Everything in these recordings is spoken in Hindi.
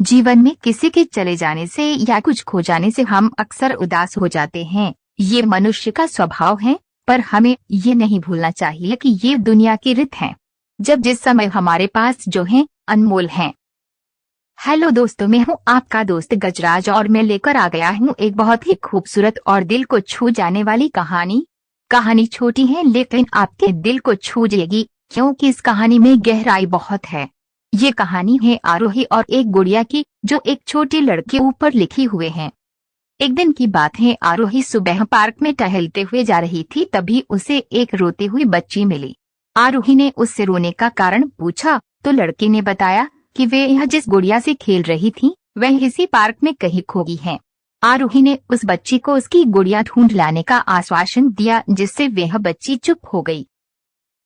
जीवन में किसी के चले जाने से या कुछ खो जाने से हम अक्सर उदास हो जाते हैं। ये मनुष्य का स्वभाव है, पर हमें ये नहीं भूलना चाहिए कि ये दुनिया की रीत है। जब जिस समय हमारे पास जो है अनमोल है। हेलो दोस्तों, मैं हूँ आपका दोस्त गजराज और मैं लेकर आ गया हूँ एक बहुत ही खूबसूरत और दिल को छू जाने वाली कहानी। कहानी छोटी है लेकिन आपके दिल को छू जाएगी, क्योंकि इस कहानी में गहराई बहुत है। ये कहानी है आरोही और एक गुड़िया की, जो एक छोटी लड़के ऊपर लिखी हुए है। एक दिन की बात है, आरोही सुबह पार्क में टहलते हुए जा रही थी, तभी उसे एक रोती हुई बच्ची मिली। आरोही ने उससे रोने का कारण पूछा तो लड़की ने बताया कि वे यह जिस गुड़िया से खेल रही थी वह इसी पार्क में कहीं खो गई है। आरोही ने उस बच्ची को उसकी गुड़िया ढूंढ लाने का आश्वासन दिया, जिससे वह बच्ची चुप हो गई।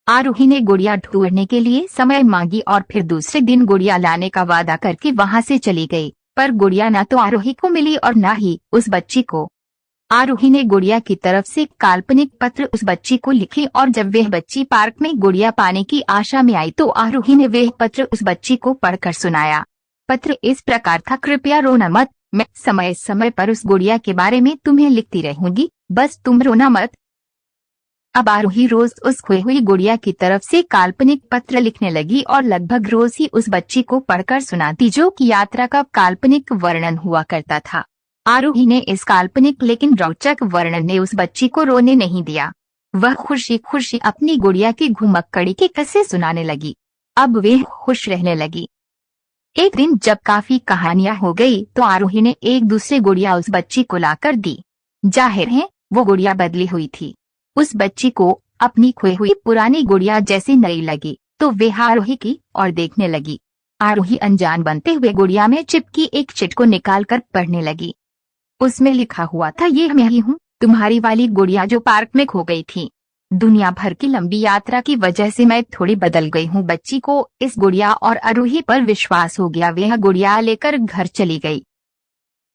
आरोही ने गुड़िया ढूंढने के लिए समय मांगी और फिर दूसरे दिन गुड़िया लाने का वादा करके वहां से चली गई, पर गुड़िया न तो आरोही को मिली और न ही उस बच्ची को। आरोही ने गुड़िया की तरफ से काल्पनिक पत्र उस बच्ची को लिखे और जब वह बच्ची पार्क में गुड़िया पाने की आशा में आई तो आरोही ने वह पत्र उस बच्ची को पढ़कर सुनाया। पत्र इस प्रकार था, कृपया रोना मत, मैं समय समय पर उस गुड़िया के बारे में तुम्हें लिखती रहूंगी, बस तुम रोना मत। अब आरोही रोज उस खोई हुई गुड़िया की तरफ से काल्पनिक पत्र लिखने लगी और लगभग रोज ही उस बच्ची को पढ़कर सुनाती, जो कि यात्रा का काल्पनिक वर्णन हुआ करता था। आरोही ने इस काल्पनिक लेकिन रोचक वर्णन ने उस बच्ची को रोने नहीं दिया। वह खुशी खुशी अपनी गुड़िया की घुमक्कड़ी के किस्से सुनाने लगी। अब वह खुश रहने लगी। एक दिन जब काफी कहानियां हो गई तो आरोही ने एक दूसरे गुड़िया उस बच्ची को लाकर दी। जाहिर है वो गुड़िया बदली हुई थी। उस बच्ची को अपनी खोई हुई पुरानी गुड़िया जैसी नई लगी तो वह आरोही की और देखने लगी। आरोही अनजान बनते हुए गुड़िया में चिपकी एक चिट को निकालकर पढ़ने लगी। उसमें लिखा हुआ था, ये मैं ही हूँ, तुम्हारी वाली गुड़िया जो पार्क में खो गई थी। दुनिया भर की लंबी यात्रा की वजह से मैं थोड़ी बदल गई हूँ। बच्ची को इस गुड़िया और आरोही पर विश्वास हो गया। वह गुड़िया लेकर घर चली गई।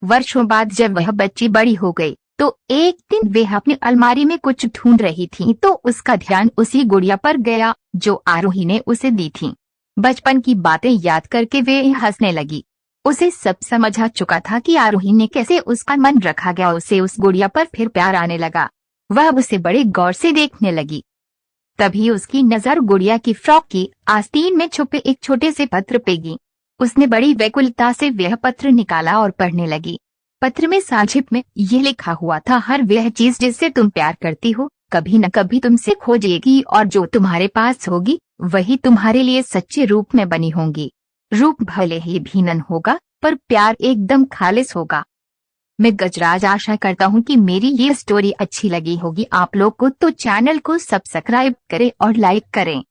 वर्षों बाद जब वह बच्ची बड़ी हो गई तो एक दिन वह अपनी अलमारी में कुछ ढूंढ रही थी तो उसका ध्यान उसी गुड़िया पर गया जो आरोही ने उसे दी थी। बचपन की बातें याद करके वे हंसने लगी। उसे सब समझ आ चुका था कि आरोही ने कैसे उसका मन रखा गया। उसे उस गुड़िया पर फिर प्यार आने लगा। वह उसे बड़े गौर से देखने लगी। तभी उसकी नजर गुड़िया की फ्रॉक की आस्तीन में छुपे एक छोटे से पत्र पे गई। उसने बड़ी व्याकुलता से वह पत्र निकाला और पढ़ने लगी। पत्र में साझिप में ये लिखा हुआ था, हर वह चीज जिससे तुम प्यार करती हो कभी न कभी तुमसे खो जाएगी और जो तुम्हारे पास होगी वही तुम्हारे लिए सच्चे रूप में बनी होंगी। रूप भले ही भिन्न होगा पर प्यार एकदम खालिस होगा। मैं गजराज आशा करता हूँ कि मेरी ये स्टोरी अच्छी लगी होगी आप लोग को, तो चैनल को सब्सक्राइब करें और लाइक करें।